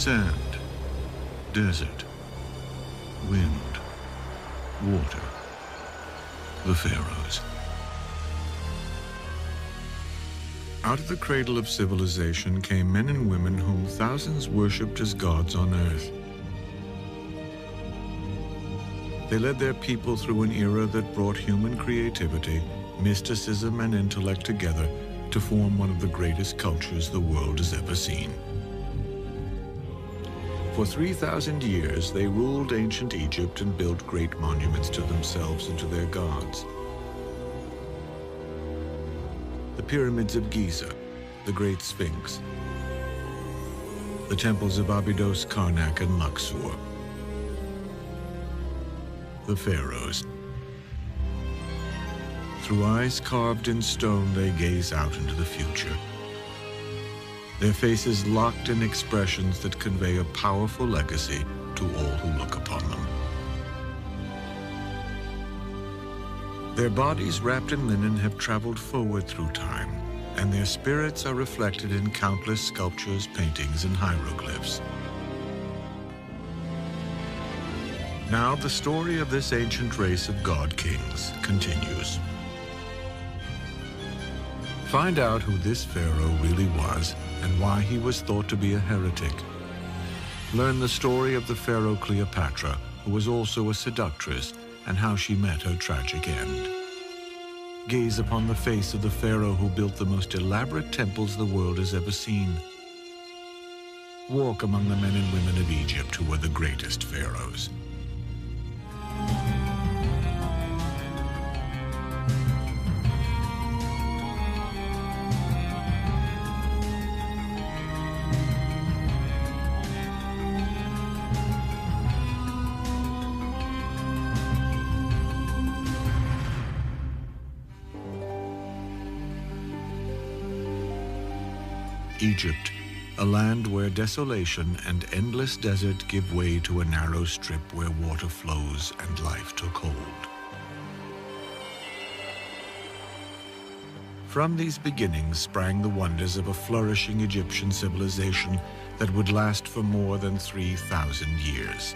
Sand, desert, wind, water. The Pharaohs. Out of the cradle of civilization came men and women whom thousands worshipped as gods on earth. They led their people through an era that brought human creativity, mysticism, and intellect together to form one of the greatest cultures the world has ever seen. For 3,000 years, they ruled ancient Egypt and built great monuments to themselves and to their gods. The pyramids of Giza, the Great Sphinx, the temples of Abydos, Karnak, and Luxor. The Pharaohs. Through eyes carved in stone, they gaze out into the future. Their faces locked in expressions that convey a powerful legacy to all who look upon them. Their bodies wrapped in linen have traveled forward through time, and their spirits are reflected in countless sculptures, paintings, and hieroglyphs. Now the story of this ancient race of god-kings continues. Find out who this pharaoh really was and why he was thought to be a heretic. Learn the story of the pharaoh Cleopatra, who was also a seductress, and how she met her tragic end. Gaze upon the face of the pharaoh who built the most elaborate temples the world has ever seen. Walk among the men and women of Egypt who were the greatest pharaohs. Egypt, a land where desolation and endless desert give way to a narrow strip where water flows and life took hold. From these beginnings sprang the wonders of a flourishing Egyptian civilization that would last for more than 3,000 years.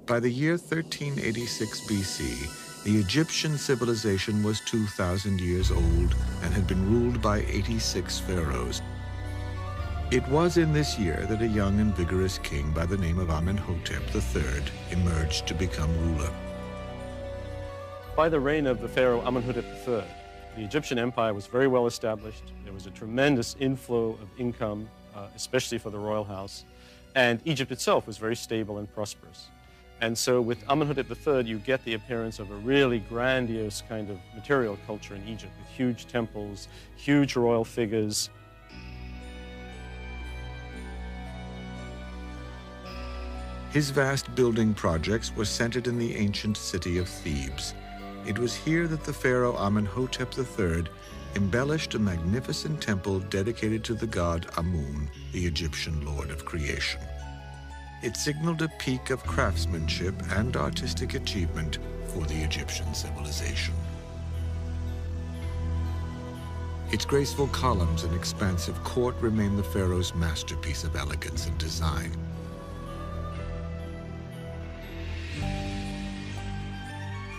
By the year 1386 BC, the Egyptian civilization was 2,000 years old and had been ruled by 86 pharaohs. It was in this year that a young and vigorous king by the name of Amenhotep III emerged to become ruler. By the reign of the pharaoh Amenhotep III, the Egyptian empire was very well established. There was a tremendous inflow of income, especially for the royal house, and Egypt itself was very stable and prosperous. And so with Amenhotep III, you get the appearance of a really grandiose kind of material culture in Egypt, with huge temples, huge royal figures. His vast building projects were centered in the ancient city of Thebes. It was here that the pharaoh Amenhotep III embellished a magnificent temple dedicated to the god Amun, the Egyptian lord of creation. It signaled a peak of craftsmanship and artistic achievement for the Egyptian civilization. Its graceful columns and expansive court remain the pharaoh's masterpiece of elegance and design.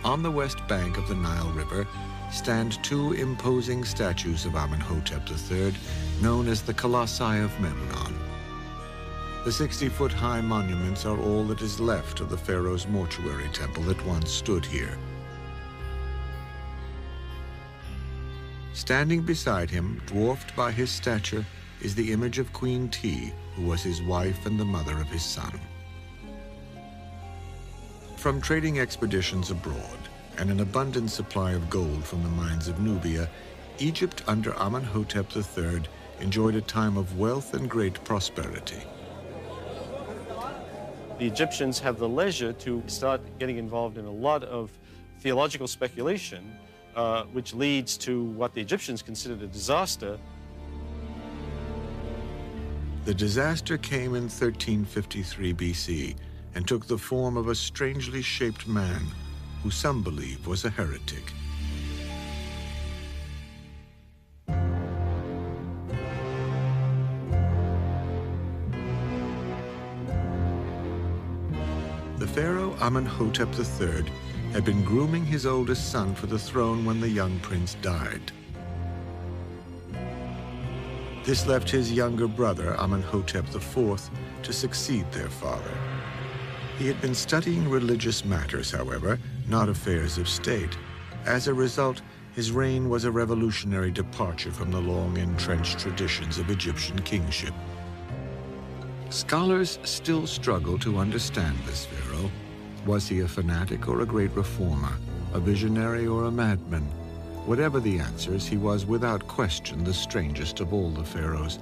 On the west bank of the Nile River stand two imposing statues of Amenhotep III, known as the Colossi of Memnon. The 60-foot-high monuments are all that is left of the pharaoh's mortuary temple that once stood here. Standing beside him, dwarfed by his stature, is the image of Queen Ti, who was his wife and the mother of his son. From trading expeditions abroad and an abundant supply of gold from the mines of Nubia, Egypt under Amenhotep III enjoyed a time of wealth and great prosperity. The Egyptians have the leisure to start getting involved in a lot of theological speculation, which leads to what the Egyptians considered a disaster. The disaster came in 1353 BC and took the form of a strangely shaped man who some believe was a heretic. The pharaoh Amenhotep III had been grooming his oldest son for the throne when the young prince died. This left his younger brother, Amenhotep IV, to succeed their father. He had been studying religious matters, however, not affairs of state. As a result, his reign was a revolutionary departure from the long-entrenched traditions of Egyptian kingship. Scholars still struggle to understand this pharaoh. Was he a fanatic or a great reformer, a visionary or a madman? Whatever the answers, he was without question the strangest of all the pharaohs.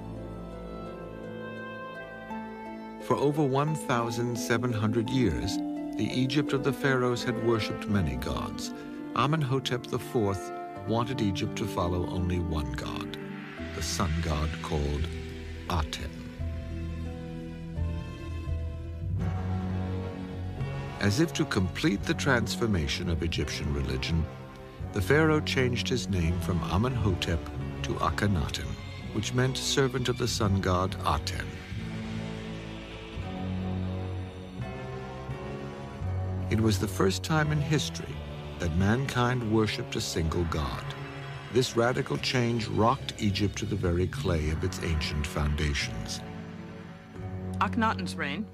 For over 1,700 years, the Egypt of the pharaohs had worshipped many gods. Amenhotep IV wanted Egypt to follow only one god, the sun god called Aten. As if to complete the transformation of Egyptian religion, the pharaoh changed his name from Amenhotep to Akhenaten, which meant servant of the sun god Aten. It was the first time in history that mankind worshipped a single god. This radical change rocked Egypt to the very clay of its ancient foundations. Akhenaten's reign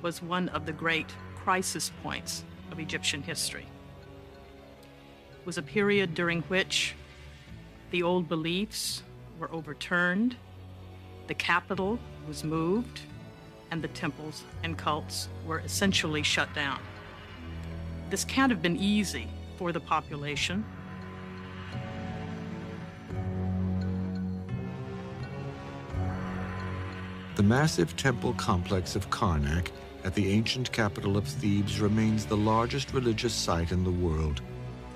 was one of the great crisis points of Egyptian history. It was a period during which the old beliefs were overturned, the capital was moved, and the temples and cults were essentially shut down. This can't have been easy for the population. The massive temple complex of Karnak at the ancient capital of Thebes remains the largest religious site in the world.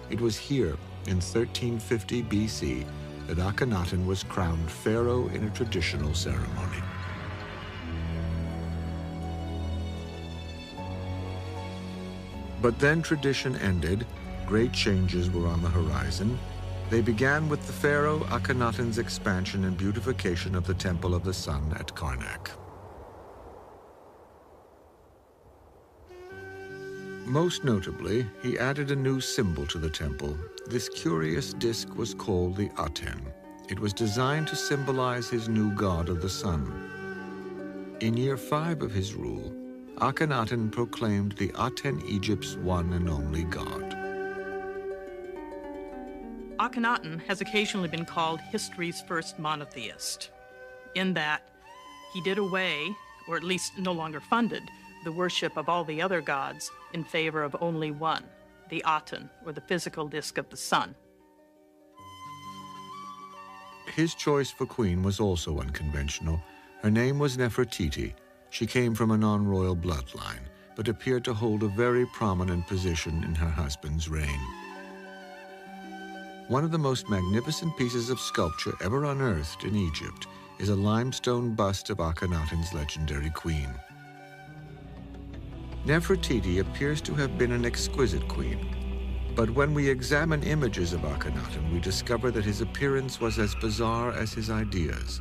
It was here, in 1350 BC, that Akhenaten was crowned pharaoh in a traditional ceremony. But then tradition ended. Great changes were on the horizon. They began with the pharaoh Akhenaten's expansion and beautification of the Temple of the Sun at Karnak. Most notably, he added a new symbol to the temple. This curious disk was called the Aten. It was designed to symbolize his new god of the sun. In year 5 of his rule, Akhenaten proclaimed the Aten Egypt's one and only god. Akhenaten has occasionally been called history's first monotheist, in that he did away, or at least no longer funded, the worship of all the other gods in favor of only one, the Aten, or the physical disk of the sun. His choice for queen was also unconventional. Her name was Nefertiti. She came from a non-royal bloodline, but appeared to hold a very prominent position in her husband's reign. One of the most magnificent pieces of sculpture ever unearthed in Egypt is a limestone bust of Akhenaten's legendary queen. Nefertiti appears to have been an exquisite queen, but when we examine images of Akhenaten, we discover that his appearance was as bizarre as his ideas.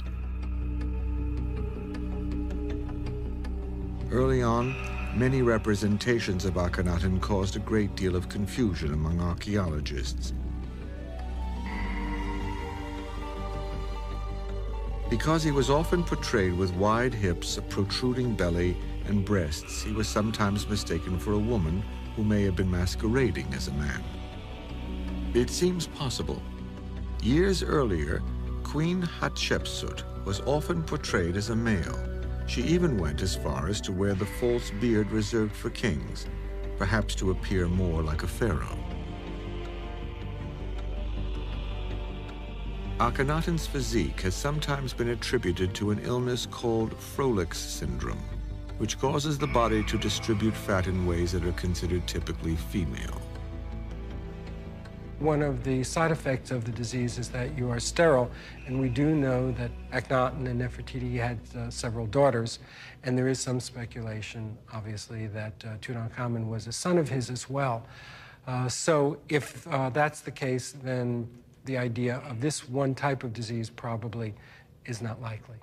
Early on, many representations of Akhenaten caused a great deal of confusion among archaeologists. Because he was often portrayed with wide hips, a protruding belly, and breasts, he was sometimes mistaken for a woman who may have been masquerading as a man. It seems possible. Years earlier, Queen Hatshepsut was often portrayed as a male. She even went as far as to wear the false beard reserved for kings, perhaps to appear more like a pharaoh. Akhenaten's physique has sometimes been attributed to an illness called Froelich's syndrome, which causes the body to distribute fat in ways that are considered typically female. One of the side effects of the disease is that you are sterile, and we do know that Akhenaten and Nefertiti had several daughters, and there is some speculation, obviously, that Tutankhamun was a son of his as well. So if that's the case, then the idea of this one type of disease probably is not likely.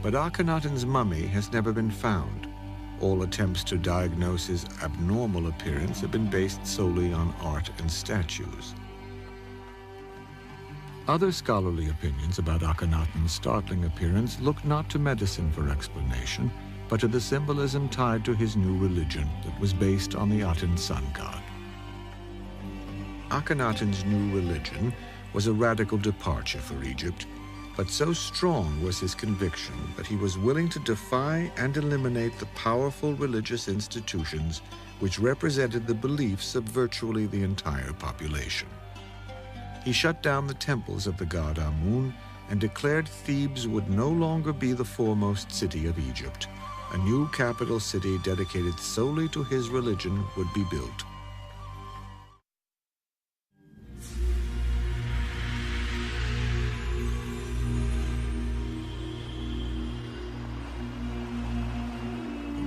But Akhenaten's mummy has never been found. All attempts to diagnose his abnormal appearance have been based solely on art and statues. Other scholarly opinions about Akhenaten's startling appearance look not to medicine for explanation, but to the symbolism tied to his new religion that was based on the Aten sun god. Akhenaten's new religion was a radical departure for Egypt, but so strong was his conviction that he was willing to defy and eliminate the powerful religious institutions which represented the beliefs of virtually the entire population. He shut down the temples of the god Amun and declared Thebes would no longer be the foremost city of Egypt. A new capital city dedicated solely to his religion would be built.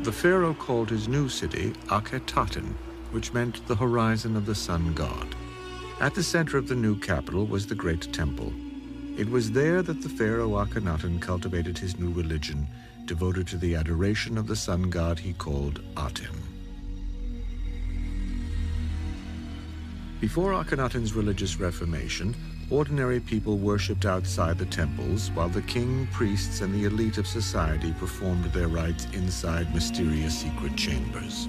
The pharaoh called his new city Akhetaten, which meant the horizon of the sun god. At the center of the new capital was the great temple. It was there that the pharaoh Akhenaten cultivated his new religion, devoted to the adoration of the sun god he called Aten. Before Akhenaten's religious reformation, ordinary people worshipped outside the temples, while the king, priests, and the elite of society performed their rites inside mysterious secret chambers.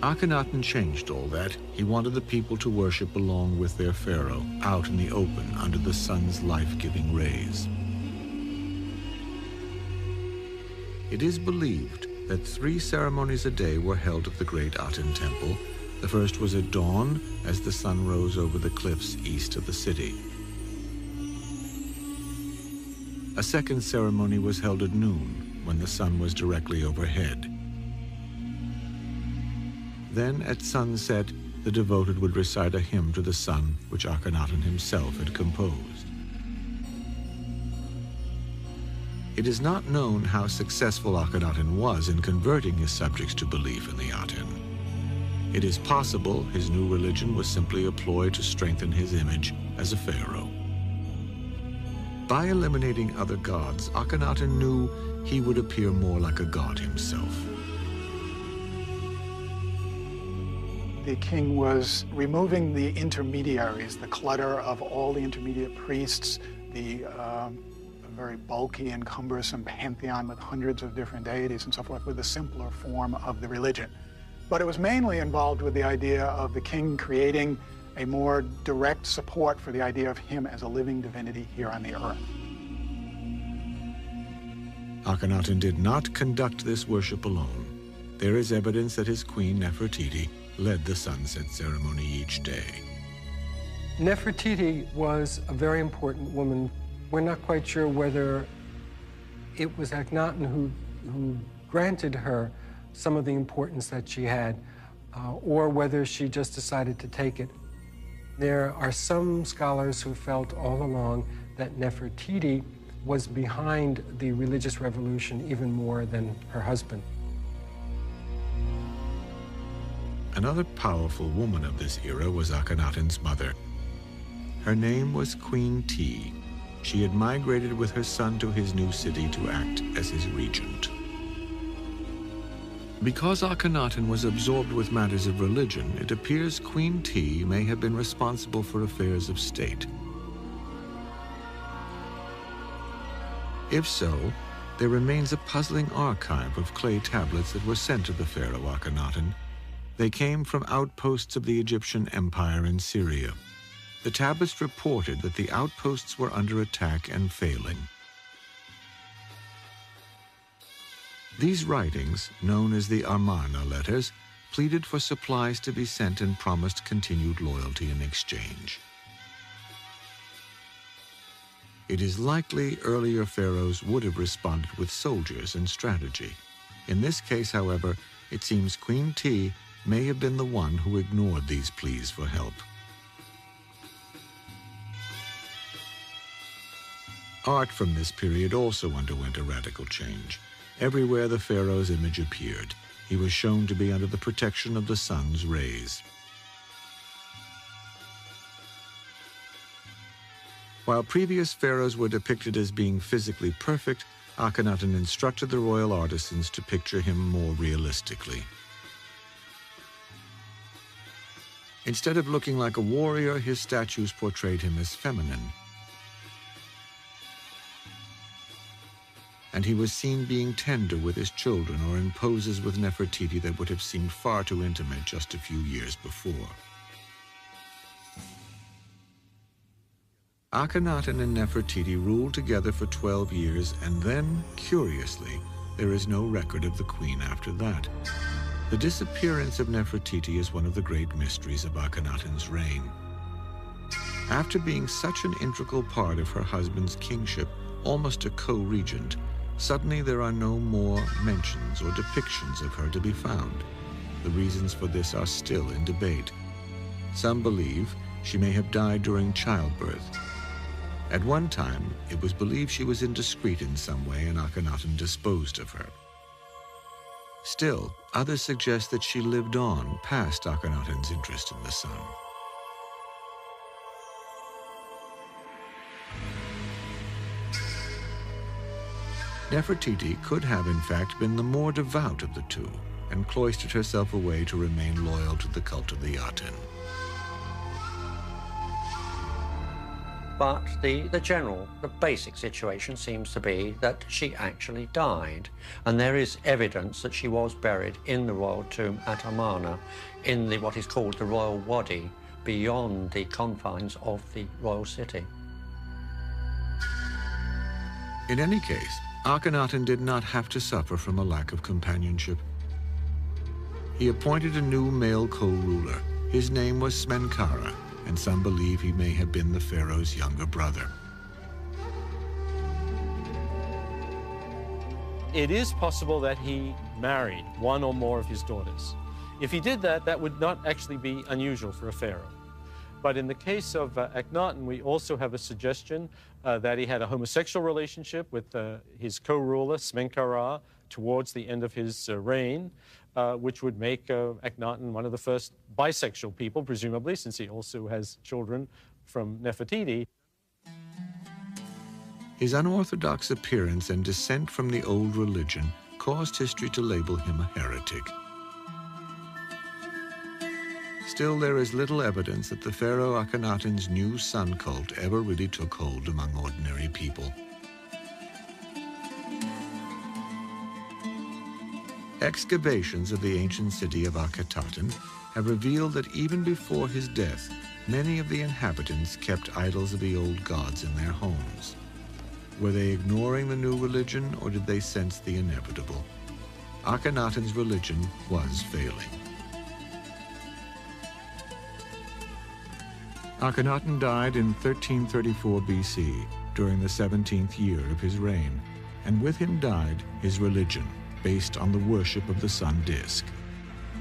Akhenaten changed all that. He wanted the people to worship along with their pharaoh, out in the open under the sun's life-giving rays. It is believed that 3 ceremonies a day were held at the great Aten temple. The first was at dawn, as the sun rose over the cliffs east of the city. A second ceremony was held at noon, when the sun was directly overhead. Then, at sunset, the devoted would recite a hymn to the sun, which Akhenaten himself had composed. It is not known how successful Akhenaten was in converting his subjects to belief in the Aten. It is possible his new religion was simply a ploy to strengthen his image as a pharaoh. By eliminating other gods, Akhenaten knew he would appear more like a god himself. The king was removing the intermediaries, the clutter of all the intermediate priests, the very bulky and cumbersome pantheon with hundreds of different deities and so forth, with a simpler form of the religion. But it was mainly involved with the idea of the king creating a more direct support for the idea of him as a living divinity here on the earth. Akhenaten did not conduct this worship alone. There is evidence that his queen Nefertiti led the sunset ceremony each day. Nefertiti was a very important woman. We're not quite sure whether it was Akhenaten who granted her some of the importance that she had, or whether she just decided to take it. There are some scholars who felt all along that Nefertiti was behind the religious revolution even more than her husband. Another powerful woman of this era was Akhenaten's mother. Her name was Queen T. She had migrated with her son to his new city to act as his regent. Because Akhenaten was absorbed with matters of religion, it appears Queen T may have been responsible for affairs of state. If so, there remains a puzzling archive of clay tablets that were sent to the pharaoh Akhenaten. They came from outposts of the Egyptian Empire in Syria. The tablets reported that the outposts were under attack and failing. These writings, known as the Amarna letters, pleaded for supplies to be sent and promised continued loyalty in exchange. It is likely earlier pharaohs would have responded with soldiers and strategy. In this case, however, it seems Queen T may have been the one who ignored these pleas for help. Art from this period also underwent a radical change. Everywhere the pharaoh's image appeared, he was shown to be under the protection of the sun's rays. While previous pharaohs were depicted as being physically perfect, Akhenaten instructed the royal artisans to picture him more realistically. Instead of looking like a warrior, his statues portrayed him as feminine. And he was seen being tender with his children or in poses with Nefertiti that would have seemed far too intimate just a few years before. Akhenaten and Nefertiti ruled together for 12 years, and then, curiously, there is no record of the queen after that. The disappearance of Nefertiti is one of the great mysteries of Akhenaten's reign. After being such an integral part of her husband's kingship, almost a co-regent, suddenly there are no more mentions or depictions of her to be found. The reasons for this are still in debate. Some believe she may have died during childbirth. At one time, it was believed she was indiscreet in some way and Akhenaten disposed of her. Still, others suggest that she lived on past Akhenaten's interest in the sun. Nefertiti could have, in fact, been the more devout of the two and cloistered herself away to remain loyal to the cult of the Aten. But the basic situation seems to be that she actually died. And there is evidence that she was buried in the royal tomb at Amarna, in what is called the royal wadi, beyond the confines of the royal city. In any case, Akhenaten did not have to suffer from a lack of companionship. He appointed a new male co-ruler. His name was Smenkhara, and some believe he may have been the pharaoh's younger brother. It is possible that he married one or more of his daughters. If he did that, that would not actually be unusual for a pharaoh. But in the case of Akhenaten, we also have a suggestion that he had a homosexual relationship with his co-ruler, Smenkhara, towards the end of his reign, which would make Akhenaten one of the first bisexual people, presumably, since he also has children from Nefertiti. His unorthodox appearance and descent from the old religion caused history to label him a heretic. Still, there is little evidence that the pharaoh Akhenaten's new sun cult ever really took hold among ordinary people. Excavations of the ancient city of Akhetaten have revealed that even before his death, many of the inhabitants kept idols of the old gods in their homes. Were they ignoring the new religion, or did they sense the inevitable? Akhenaten's religion was failing. Akhenaten died in 1334 BC, during the 17th year of his reign, and with him died his religion, based on the worship of the sun disk.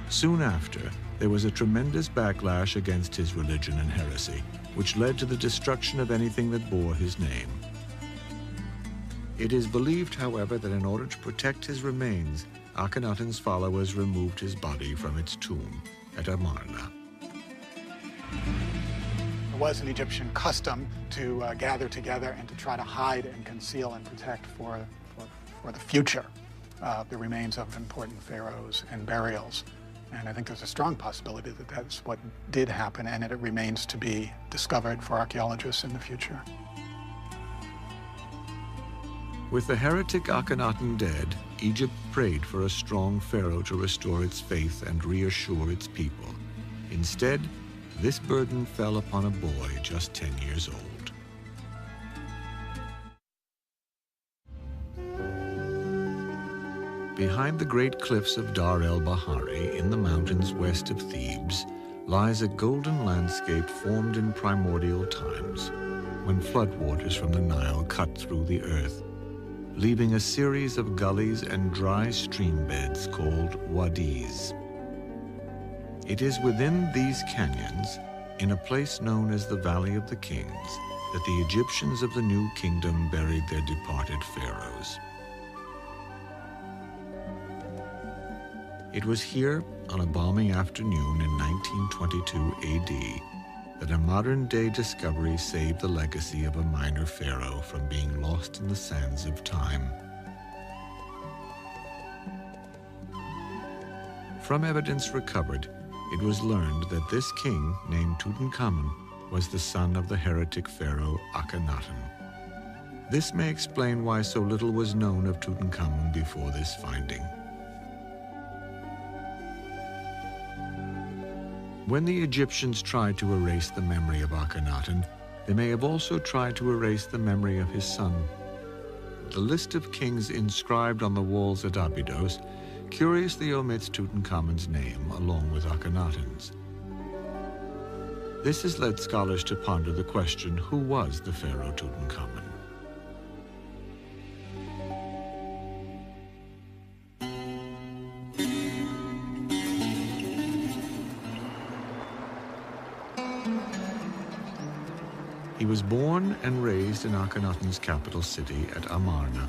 Soon after, there was a tremendous backlash against his religion and heresy, which led to the destruction of anything that bore his name. It is believed, however, that in order to protect his remains, Akhenaten's followers removed his body from its tomb at Amarna. It was an Egyptian custom to gather together and to try to hide and conceal and protect for the future the remains of important pharaohs and burials. And I think there's a strong possibility that that's what did happen, and it remains to be discovered for archaeologists in the future. With the heretic Akhenaten dead, Egypt prayed for a strong pharaoh to restore its faith and reassure its people. Instead, this burden fell upon a boy just 10 years old. Behind the great cliffs of Dar el-Bahari, in the mountains west of Thebes, lies a golden landscape formed in primordial times, when floodwaters from the Nile cut through the earth, leaving a series of gullies and dry stream beds called wadis. It is within these canyons, in a place known as the Valley of the Kings, that the Egyptians of the New Kingdom buried their departed pharaohs. It was here, on a balmy afternoon in 1922 AD, but a modern-day discovery saved the legacy of a minor pharaoh from being lost in the sands of time. From evidence recovered, it was learned that this king, named Tutankhamun, was the son of the heretic pharaoh Akhenaten. This may explain why so little was known of Tutankhamun before this finding. When the Egyptians tried to erase the memory of Akhenaten, they may have also tried to erase the memory of his son. The list of kings inscribed on the walls at Abydos curiously omits Tutankhamun's name along with Akhenaten's. This has led scholars to ponder the question, who was the pharaoh Tutankhamun? He was born and raised in Akhenaten's capital city at Amarna.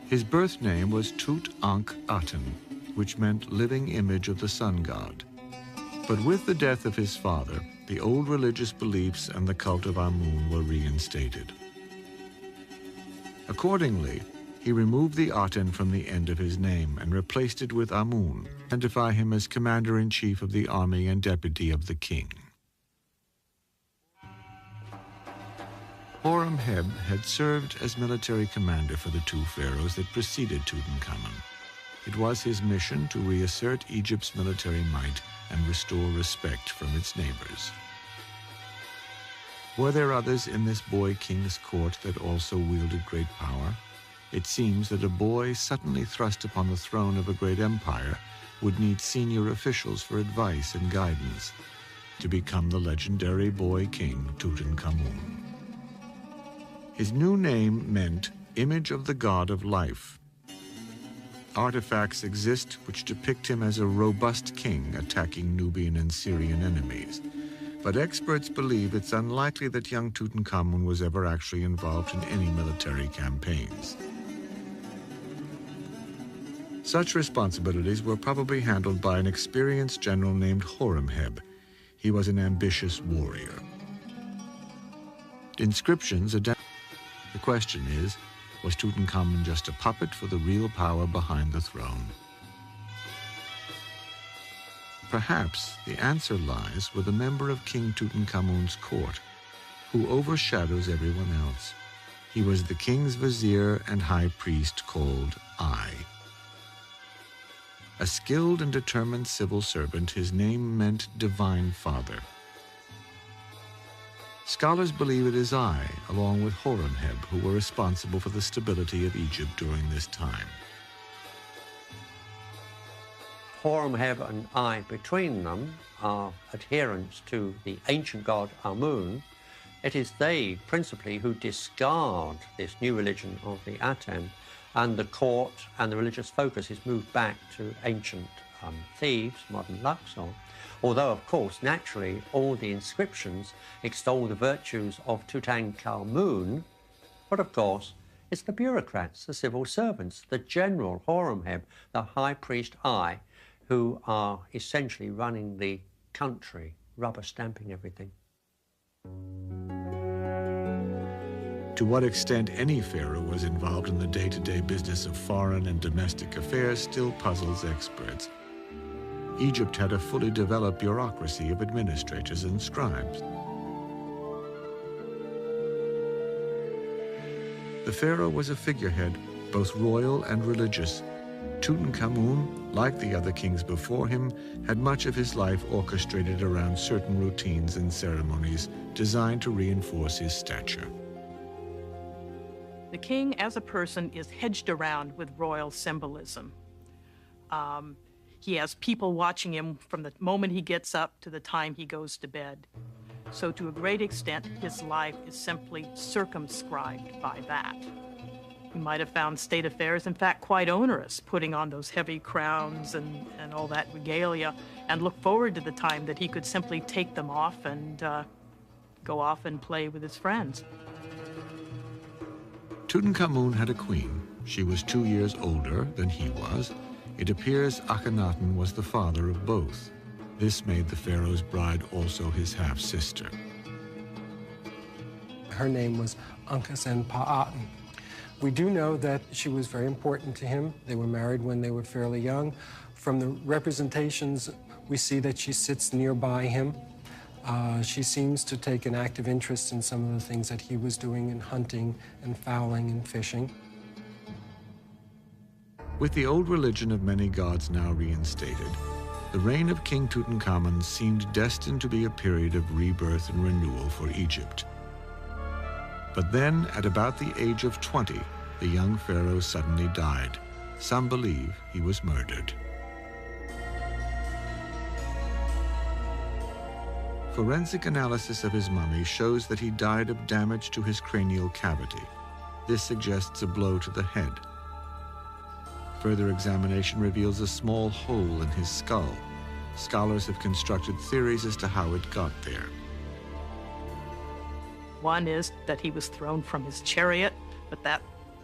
His birth name was Tut-Ankh-Aten, which meant living image of the sun god. But with the death of his father, the old religious beliefs and the cult of Amun were reinstated. Accordingly, he removed the Aten from the end of his name and replaced it with Amun, to identify him as commander-in-chief of the army and deputy of the king. Horemheb had served as military commander for the two pharaohs that preceded Tutankhamun. It was his mission to reassert Egypt's military might and restore respect from its neighbors. Were there others in this boy king's court that also wielded great power? It seems that a boy suddenly thrust upon the throne of a great empire would need senior officials for advice and guidance to become the legendary boy king Tutankhamun. His new name meant image of the god of life. Artifacts exist which depict him as a robust king attacking Nubian and Syrian enemies. But experts believe it's unlikely that young Tutankhamun was ever actually involved in any military campaigns. Such responsibilities were probably handled by an experienced general named Horemheb. He was an ambitious warrior. Inscriptions identify. The question is, was Tutankhamun just a puppet for the real power behind the throne? Perhaps the answer lies with a member of King Tutankhamun's court, who overshadows everyone else. He was the king's vizier and high priest called Ai. A skilled and determined civil servant, his name meant divine father. Scholars believe it is Ai, along with Horemheb, who were responsible for the stability of Egypt during this time. Horemheb and Ai between them are adherents to the ancient god Amun. It is they principally who discard this new religion of the Aten, and the court and the religious focus is moved back to ancient Thebes, modern Luxor. Although, of course, naturally, all the inscriptions extol the virtues of Tutankhamun, but of course, it's the bureaucrats, the civil servants, the general Horemheb, the high priest Ai, who are essentially running the country, rubber stamping everything. To what extent any pharaoh was involved in the day-to-day business of foreign and domestic affairs still puzzles experts. Egypt had a fully developed bureaucracy of administrators and scribes. The pharaoh was a figurehead, both royal and religious. Tutankhamun, like the other kings before him, had much of his life orchestrated around certain routines and ceremonies designed to reinforce his stature. The king as a person is hedged around with royal symbolism. He has people watching him from the moment he gets up to the time he goes to bed. So to a great extent, his life is simply circumscribed by that. He might have found state affairs, in fact, quite onerous, putting on those heavy crowns and all that regalia, and look forward to the time that he could simply take them off and go off and play with his friends. Tutankhamun had a queen. She was 2 years older than he was. It appears Akhenaten was the father of both. This made the pharaoh's bride also his half-sister. her name was Ankhesenpa'atn. We do know that she was very important to him. They were married when they were fairly young. From the representations, we see that she sits nearby him. She seems to take an active interest in some of the things that he was doing in hunting and fowling and fishing. With the old religion of many gods now reinstated, the reign of King Tutankhamun seemed destined to be a period of rebirth and renewal for Egypt. But then, at about the age of 20, the young pharaoh suddenly died. Some believe he was murdered. Forensic analysis of his mummy shows that he died of damage to his cranial cavity. This suggests a blow to the head. Further examination reveals a small hole in his skull. Scholars have constructed theories as to how it got there. One is that he was thrown from his chariot, but that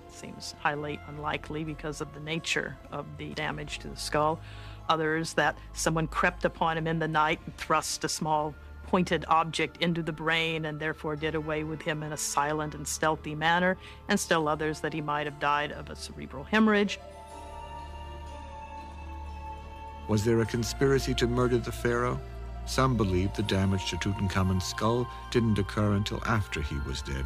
seems highly unlikely because of the nature of the damage to the skull. Others that someone crept upon him in the night and thrust a small pointed object into the brain and therefore did away with him in a silent and stealthy manner, and still others that he might have died of a cerebral hemorrhage. Was there a conspiracy to murder the pharaoh? Some believe the damage to Tutankhamun's skull didn't occur until after he was dead.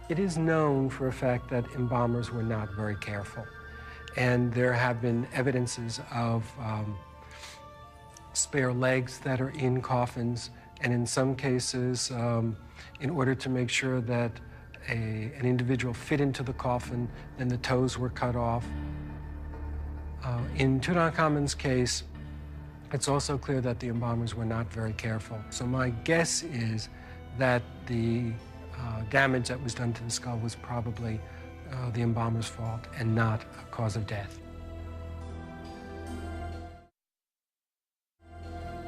It is known for a fact that embalmers were not very careful, and there have been evidences of spare legs that are in coffins, and in some cases, in order to make sure that an individual fit into the coffin, then the toes were cut off. In Tutankhamun's case, it's also clear that the embalmers were not very careful. So my guess is that the damage that was done to the skull was probably the embalmer's fault and not a cause of death.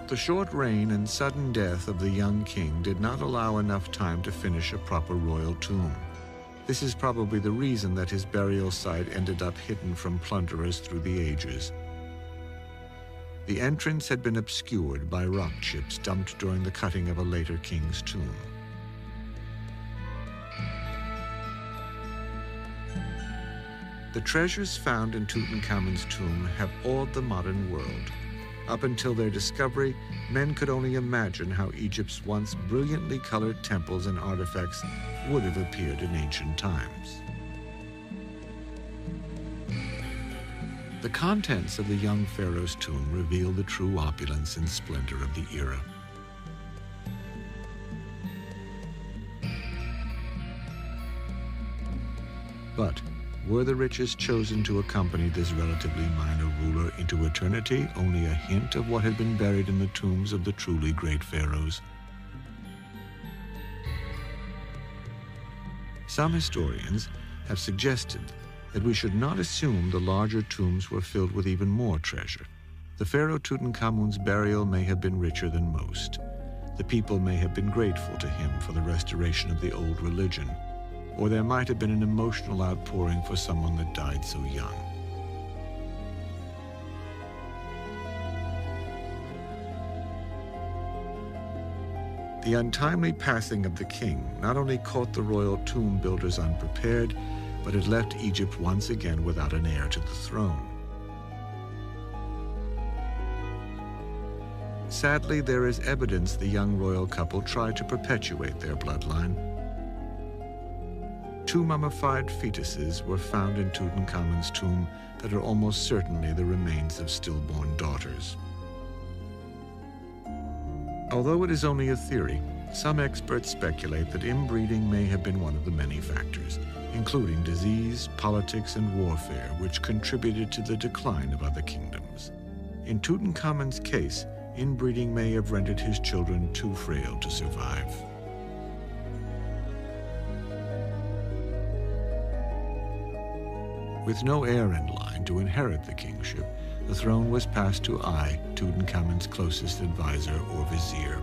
The short reign and sudden death of the young king did not allow enough time to finish a proper royal tomb. This is probably the reason that his burial site ended up hidden from plunderers through the ages. The entrance had been obscured by rock chips dumped during the cutting of a later king's tomb. The treasures found in Tutankhamun's tomb have awed the modern world. Up until their discovery, men could only imagine how Egypt's once brilliantly colored temples and artifacts would have appeared in ancient times. The contents of the young pharaoh's tomb reveal the true opulence and splendor of the era. But were the riches chosen to accompany this relatively minor ruler into eternity only a hint of what had been buried in the tombs of the truly great pharaohs? Some historians have suggested that we should not assume the larger tombs were filled with even more treasure. The pharaoh Tutankhamun's burial may have been richer than most. The people may have been grateful to him for the restoration of the old religion, or there might have been an emotional outpouring for someone that died so young. The untimely passing of the king not only caught the royal tomb builders unprepared, but it left Egypt once again without an heir to the throne. Sadly, there is evidence the young royal couple tried to perpetuate their bloodline. 2 mummified fetuses were found in Tutankhamun's tomb that are almost certainly the remains of stillborn daughters. Although it is only a theory, some experts speculate that inbreeding may have been one of the many factors, including disease, politics, and warfare, which contributed to the decline of other kingdoms. In Tutankhamun's case, inbreeding may have rendered his children too frail to survive. With no heir in line to inherit the kingship, the throne was passed to Ai, Tutankhamun's closest advisor or vizier.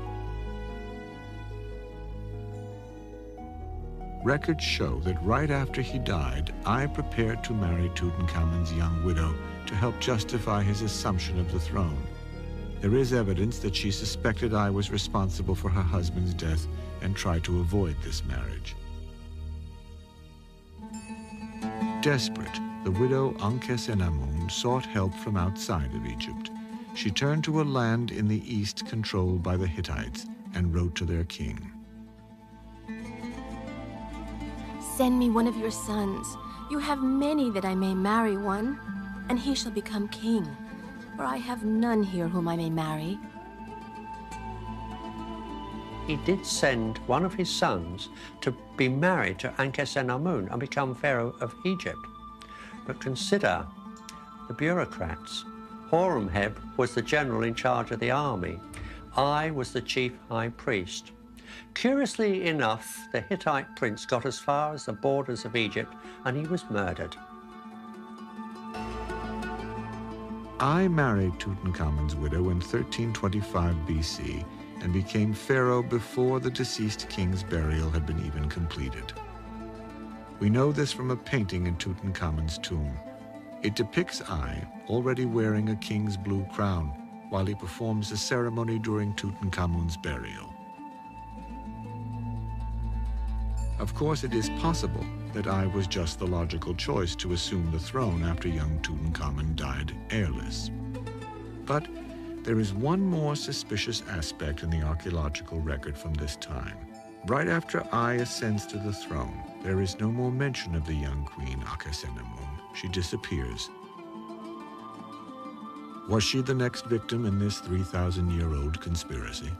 Records show that right after he died, Ai prepared to marry Tutankhamun's young widow to help justify his assumption of the throne. There is evidence that she suspected I was responsible for her husband's death and tried to avoid this marriage. Desperate, the widow Ankhesenamun sought help from outside of Egypt. She turned to a land in the east controlled by the Hittites and wrote to their king. Send me one of your sons. You have many that I may marry one, and he shall become king. For I have none here whom I may marry. He did send one of his sons to be married to Ankhesenamun and become Pharaoh of Egypt. But consider the bureaucrats. Horemheb was the general in charge of the army. I was the chief high priest. Curiously enough, the Hittite prince got as far as the borders of Egypt and he was murdered. I married Tutankhamun's widow in 1325 BC and became pharaoh before the deceased king's burial had been even completed. We know this from a painting in Tutankhamun's tomb. It depicts I already wearing a king's blue crown while he performs a ceremony during Tutankhamun's burial. Of course, it is possible that I was just the logical choice to assume the throne after young Tutankhamun died heirless. But there is one more suspicious aspect in the archaeological record from this time. Right after I ascends to the throne, there is no more mention of the young queen Ankhesenamun. She disappears. Was she the next victim in this 3,000-year-old conspiracy?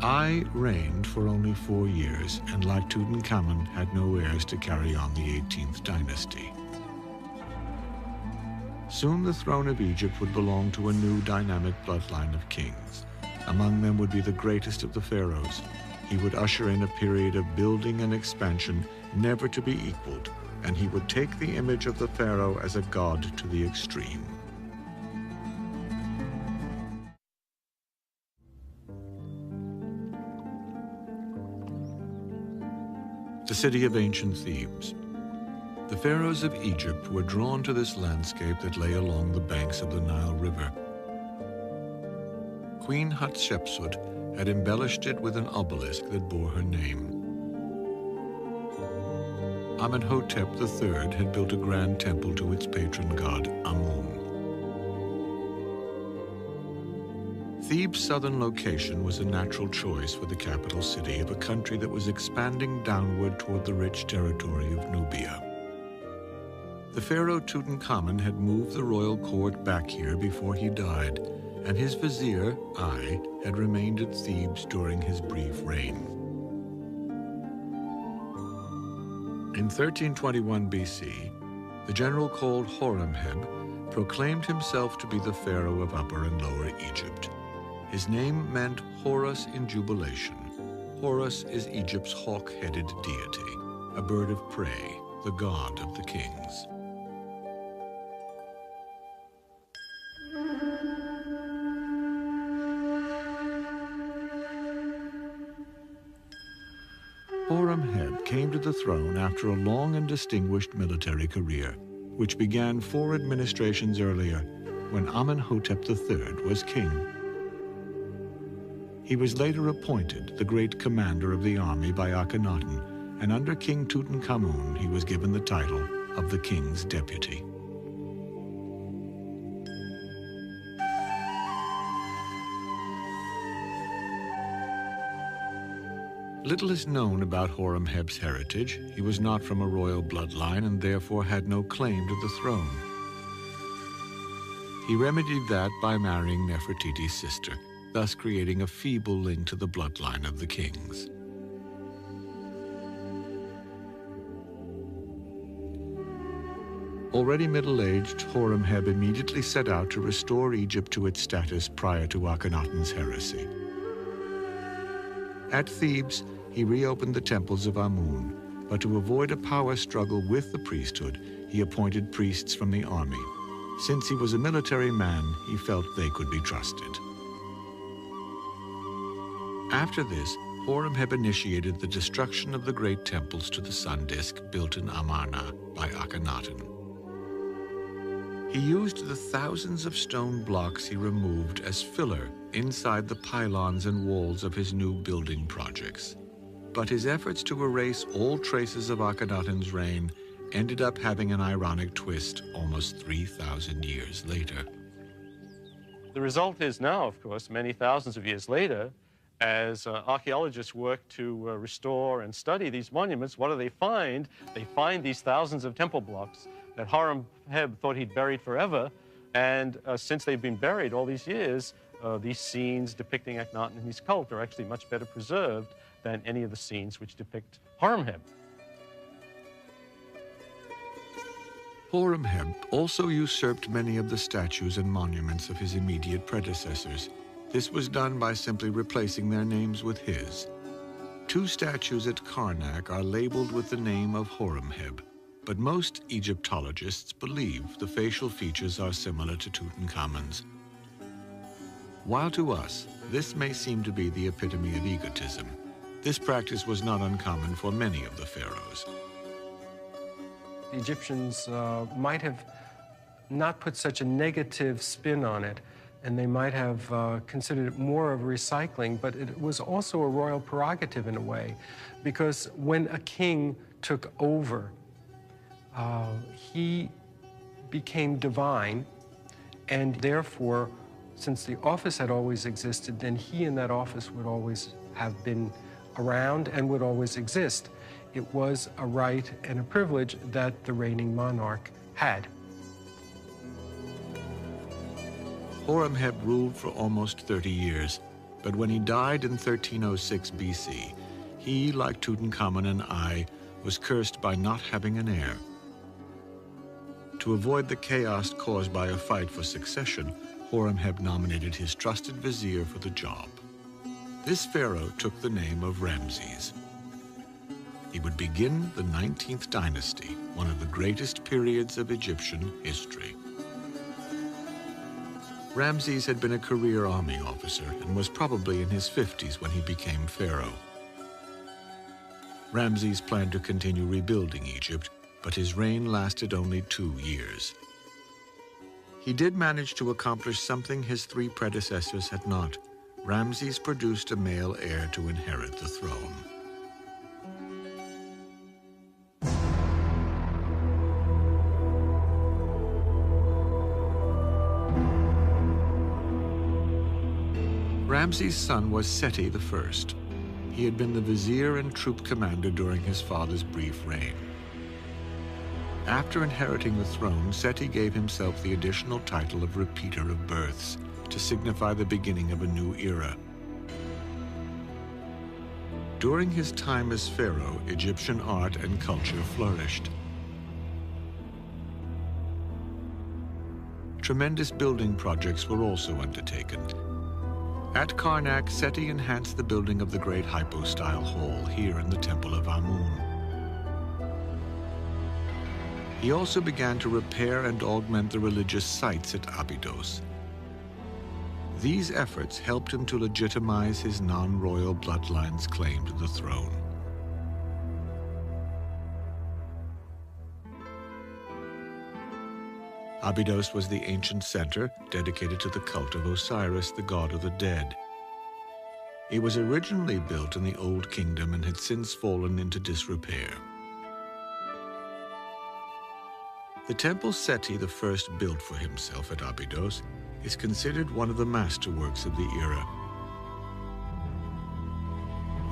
I reigned for only 4 years, and like Tutankhamun, had no heirs to carry on the 18th dynasty. Soon the throne of Egypt would belong to a new dynamic bloodline of kings. Among them would be the greatest of the pharaohs. He would usher in a period of building and expansion never to be equaled, and he would take the image of the pharaoh as a god to the extreme. The city of ancient Thebes. The pharaohs of Egypt were drawn to this landscape that lay along the banks of the Nile River. Queen Hatshepsut had embellished it with an obelisk that bore her name. Amenhotep III had built a grand temple to its patron god, Amun. Thebes' southern location was a natural choice for the capital city of a country that was expanding downward toward the rich territory of Nubia. The pharaoh Tutankhamun had moved the royal court back here before he died, and his vizier, I, had remained at Thebes during his brief reign. In 1321 BC, the general called Horemheb proclaimed himself to be the pharaoh of Upper and Lower Egypt. His name meant Horus in jubilation. Horus is Egypt's hawk-headed deity, a bird of prey, the god of the kings. Horemheb came to the throne after a long and distinguished military career, which began 4 administrations earlier, when Amenhotep III was king. He was later appointed the great commander of the army by Akhenaten, and under King Tutankhamun he was given the title of the king's deputy. Little is known about Horemheb's heritage. He was not from a royal bloodline and therefore had no claim to the throne. He remedied that by marrying Nefertiti's sister, thus creating a feeble link to the bloodline of the kings. Already middle-aged, Horemheb immediately set out to restore Egypt to its status prior to Akhenaten's heresy. At Thebes, he reopened the temples of Amun, but to avoid a power struggle with the priesthood, he appointed priests from the army. Since he was a military man, he felt they could be trusted. After this, Horemheb initiated the destruction of the great temples to the sun disk built in Amarna by Akhenaten. He used the thousands of stone blocks he removed as filler inside the pylons and walls of his new building projects. But his efforts to erase all traces of Akhenaten's reign ended up having an ironic twist almost 3,000 years later. The result is now, of course, many thousands of years later, as archaeologists work to restore and study these monuments, what do they find? They find these thousands of temple blocks that Horemheb thought he'd buried forever. And since they've been buried all these years, these scenes depicting Akhenaten and his cult are actually much better preserved than any of the scenes which depict Horemheb. Horemheb also usurped many of the statues and monuments of his immediate predecessors. This was done by simply replacing their names with his. 2 statues at Karnak are labeled with the name of Horemheb, but most Egyptologists believe the facial features are similar to Tutankhamun's. While to us, this may seem to be the epitome of egotism, this practice was not uncommon for many of the pharaohs. The Egyptians might have not put such a negative spin on it, and they might have considered it more of recycling, but it was also a royal prerogative in a way, because when a king took over, he became divine, and therefore, since the office had always existed, then he in that office would always have been around and would always exist. It was a right and a privilege that the reigning monarch had. Horemheb ruled for almost 30 years, but when he died in 1306 BC, he, like Tutankhamun and I, was cursed by not having an heir. To avoid the chaos caused by a fight for succession, Horemheb nominated his trusted vizier for the job. This pharaoh took the name of Ramses. He would begin the 19th dynasty, one of the greatest periods of Egyptian history. Ramses had been a career army officer and was probably in his 50s when he became pharaoh. Ramses planned to continue rebuilding Egypt, but his reign lasted only 2 years. He did manage to accomplish something his 3 predecessors had not. Ramses produced a male heir to inherit the throne. Ramses' son was Seti I. He had been the vizier and troop commander during his father's brief reign. After inheriting the throne, Seti gave himself the additional title of repeater of births to signify the beginning of a new era. During his time as pharaoh, Egyptian art and culture flourished. Tremendous building projects were also undertaken. At Karnak, Seti enhanced the building of the great hypostyle hall here in the Temple of Amun. He also began to repair and augment the religious sites at Abydos. These efforts helped him to legitimize his non-royal bloodline's claim to the throne. Abydos was the ancient center dedicated to the cult of Osiris, the god of the dead. It was originally built in the Old Kingdom and had since fallen into disrepair. The temple Seti I built for himself at Abydos is considered one of the masterworks of the era.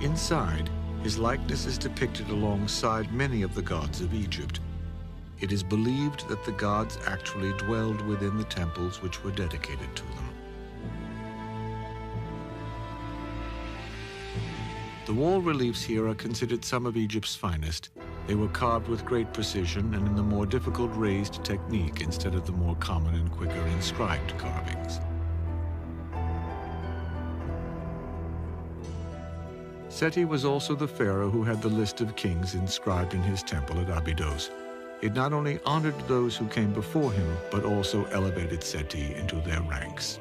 Inside, his likeness is depicted alongside many of the gods of Egypt. It is believed that the gods actually dwelled within the temples which were dedicated to them. The wall reliefs here are considered some of Egypt's finest. They were carved with great precision and in the more difficult raised technique instead of the more common and quicker inscribed carvings. Seti was also the pharaoh who had the list of kings inscribed in his temple at Abydos. It not only honored those who came before him, but also elevated Seti into their ranks.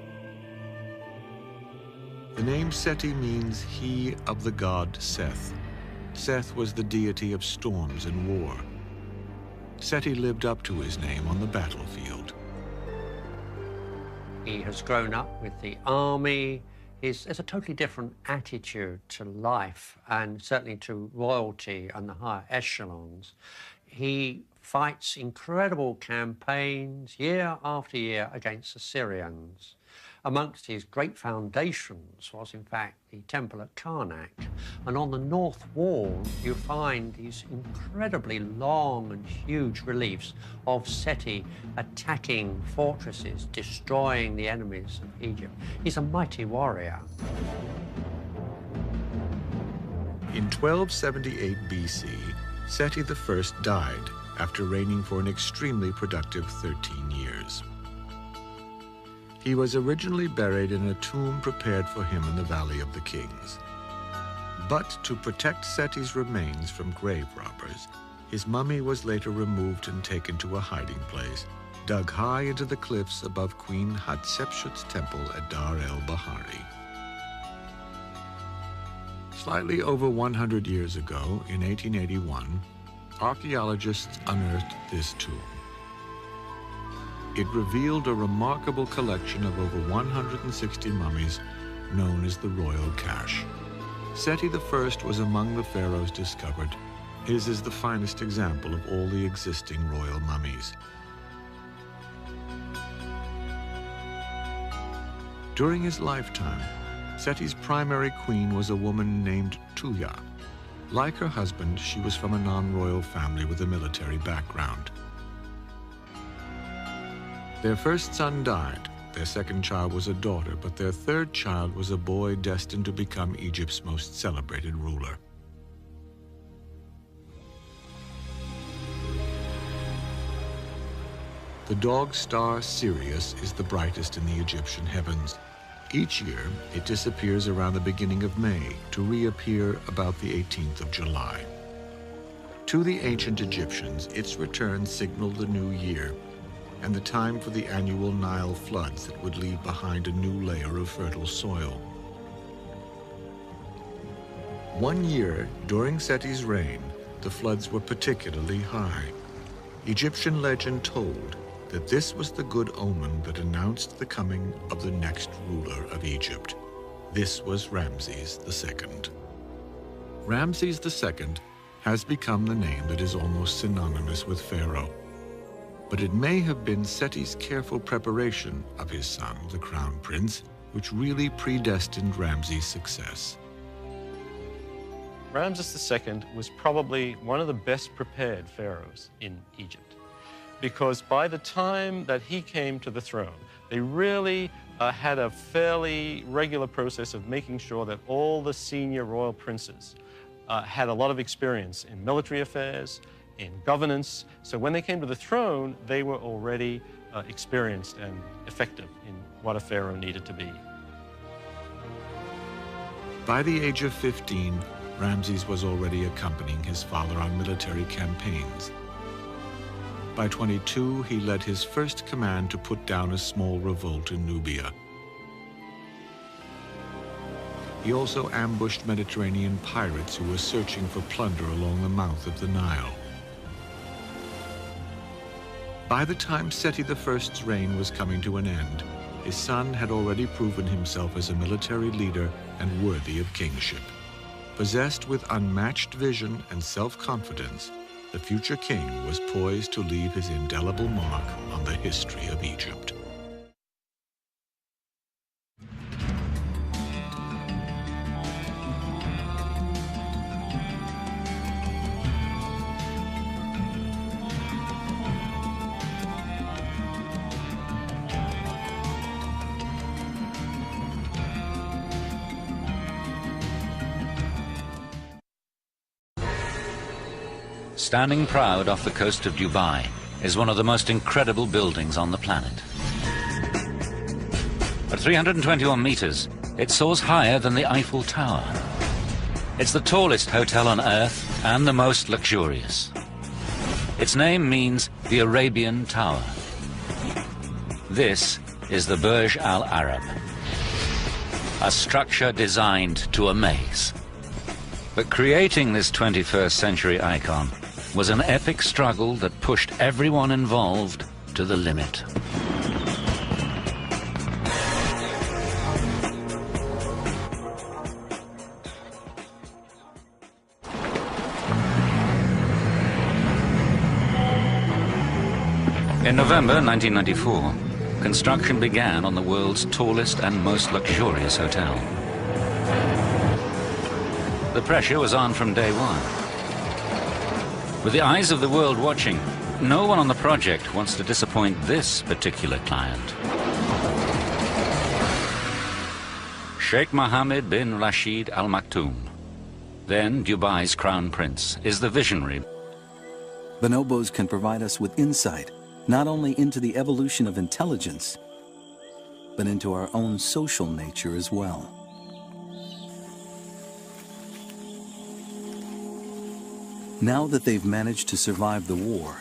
The name Seti means he of the god Seth. Seth was the deity of storms and war. Seti lived up to his name on the battlefield. He has grown up with the army. There's a totally different attitude to life and certainly to royalty and the higher echelons. He fights incredible campaigns year after year against the Syrians. Amongst his great foundations was, in fact, the temple at Karnak. And on the north wall, you find these incredibly long and huge reliefs of Seti attacking fortresses, destroying the enemies of Egypt. He's a mighty warrior. In 1278 BC, Seti I died after reigning for an extremely productive 13 years. He was originally buried in a tomb prepared for him in the Valley of the Kings. But to protect Seti's remains from grave robbers, his mummy was later removed and taken to a hiding place, dug high into the cliffs above Queen Hatshepsut's temple at Dar el-Bahari. Slightly over 100 years ago, in 1881, archaeologists unearthed this tomb. It revealed a remarkable collection of over 160 mummies known as the Royal Cache. Seti I was among the pharaohs discovered. His is the finest example of all the existing royal mummies. During his lifetime, Seti's primary queen was a woman named Tuya. Like her husband, she was from a non-royal family with a military background. Their first son died. Their second child was a daughter, but their third child was a boy destined to become Egypt's most celebrated ruler. The dog star Sirius is the brightest in the Egyptian heavens. Each year, it disappears around the beginning of May to reappear about the 18th of July. To the ancient Egyptians, its return signaled the new year and the time for the annual Nile floods that would leave behind a new layer of fertile soil. One year, during Seti's reign, the floods were particularly high. Egyptian legend told that this was the good omen that announced the coming of the next ruler of Egypt. This was Ramses II. Ramses II has become the name that is almost synonymous with Pharaoh. But it may have been Seti's careful preparation of his son, the crown prince, which really predestined Ramses' success. Ramses II was probably one of the best prepared pharaohs in Egypt, because by the time that he came to the throne, they really had a fairly regular process of making sure that all the senior royal princes had a lot of experience in military affairs, in governance. So when they came to the throne, they were already experienced and effective in what a pharaoh needed to be. By the age of 15, Ramses was already accompanying his father on military campaigns. By 22, he led his first command to put down a small revolt in Nubia. He also ambushed Mediterranean pirates who were searching for plunder along the mouth of the Nile. By the time Seti I's reign was coming to an end, his son had already proven himself as a military leader and worthy of kingship. Possessed with unmatched vision and self-confidence, the future king was poised to leave his indelible mark on the history of Egypt. Standing proud off the coast of Dubai is one of the most incredible buildings on the planet. At 321 meters, it soars higher than the Eiffel Tower. It's the tallest hotel on Earth and the most luxurious. Its name means the Arabian Tower. This is the Burj Al Arab, a structure designed to amaze. But creating this 21st century icon was an epic struggle that pushed everyone involved to the limit. In November 1994, construction began on the world's tallest and most luxurious hotel. The pressure was on from day one. With the eyes of the world watching, no one on the project wants to disappoint this particular client. Sheikh Mohammed bin Rashid Al Maktoum, then Dubai's crown prince, is the visionary. Bonobos can provide us with insight, not only into the evolution of intelligence, but into our own social nature as well. Now that they've managed to survive the war,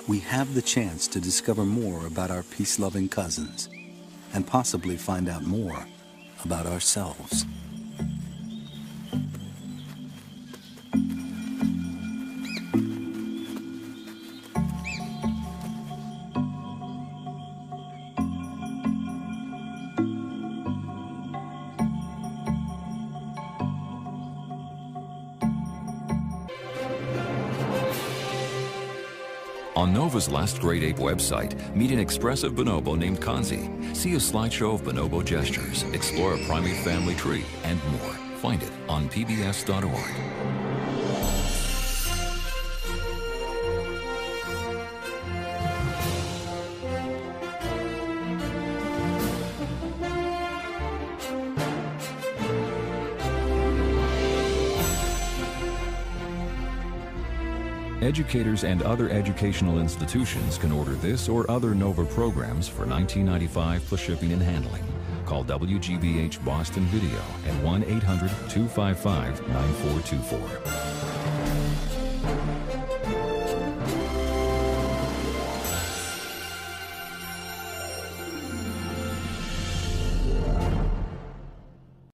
we have the chance to discover more about our peace-loving cousins and possibly find out more about ourselves. On Nova's Last Great Ape website, meet an expressive bonobo named Kanzi. See a slideshow of bonobo gestures, explore a primate family tree, and more. Find it on pbs.org. Educators and other educational institutions can order this or other NOVA programs for $19.95 plus shipping and handling. Call WGBH Boston Video at 1-800-255-9424.